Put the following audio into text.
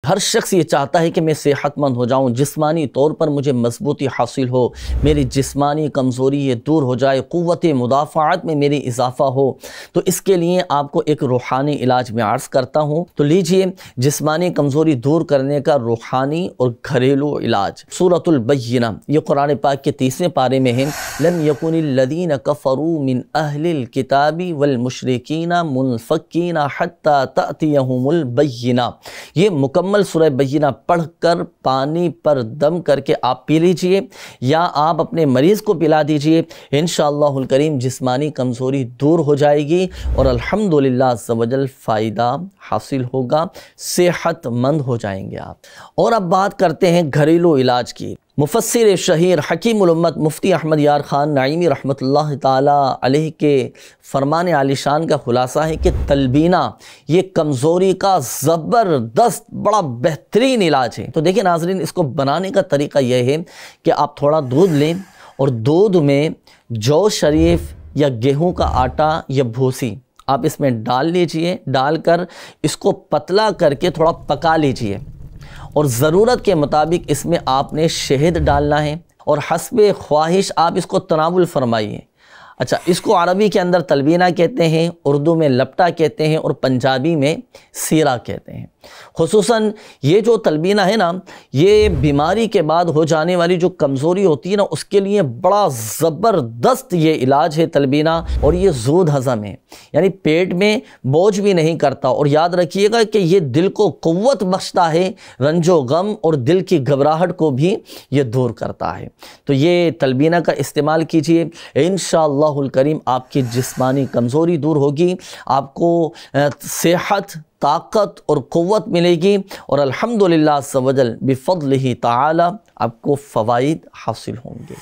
ہر شخص یہ چاہتا ہے کہ میں صحت مند ہو جاؤں، جسمانی طور پر مجھے مضبوطی حاصل ہو، میری جسمانی کمزوری یہ دور ہو جائے، قوت مدافعت میں میری اضافہ ہو۔ تو اس کے لیے آپ کو ایک روحانی علاج میں عرض کرتا ہوں، تو لیجئے جسمانی کمزوری دور کرنے کا روحانی اور گھریلو علاج۔ سورۃ البینہ یہ قرآن پاک کے 30ویں پارے میں ہے، لم یکن الذین کفروا من اہل الکتاب والمشرکین منفکین حتی تأتیہم البینہ۔ یہ مکمل سورہ بینہ پڑھ کر پانی پر دم کر کے آپ پی لیجئے یا آپ اپنے مریض کو پلا دیجئے، انشاءاللہ الکریم جسمانی کمزوری دور ہو جائے گی اور الحمدللہ عز و جل فائدہ حاصل ہوگا، صحت مند ہو جائیں گے آپ۔ اور اب بات کرتے ہیں گھریلو علاج کی۔ مفسر شہیر حکیم الامت مفتی احمد یار خان نعیمی رحمۃ اللہ تعالی علیہ کے فرمان عالی شان کا خلاصہ ہے کہ تلبینہ یہ کمزوری کا زبردست بڑا بہترین علاج ہے۔ تو دیکھیں ناظرین، اس کو بنانے کا طریقہ یہ ہے کہ آپ تھوڑا دودھ لیں اور دودھ میں جو شریف یا گیہوں کا آٹا یا بھوسی آپ اس میں ڈال لیجئے، ڈال کر اس کو پتلا کر کے تھوڑا پکا لیجئے اور ضرورت کے مطابق اس میں آپ نے شہد ڈالنا ہے اور حسب خواہش آپ اس کو تناول فرمائیے۔ اچھا، اس کو عربی کے اندر تلبینہ کہتے ہیں، اردو میں لپٹا کہتے ہیں اور پنجابی میں سیرا کہتے ہیں۔ خصوصاً یہ جو تلبینہ ہے نا، یہ بیماری کے بعد ہو جانے والی جو کمزوری ہوتی ہے نا، اس کے لیے بڑا زبردست یہ علاج ہے تلبینہ، اور یہ زود ہضم ہے، یعنی پیٹ میں بوجھ بھی نہیں کرتا، اور یاد رکھیے گا کہ یہ دل کو قوت بخشتا ہے، رنج و غم اور دل کی گھبراہٹ کو بھی یہ دور کرتا ہے۔ تو یہ تلبینہ کا استعمال کیجئے، انشاءاللہ الکریم آپ کی جسمانی کمزوری دور ہوگی، آپ کو صحت، طاقت اور قوت ملے گی، اور الحمدللہ عز و جل بفضلہ تعالی آپ کو فوائد حاصل ہوں گے۔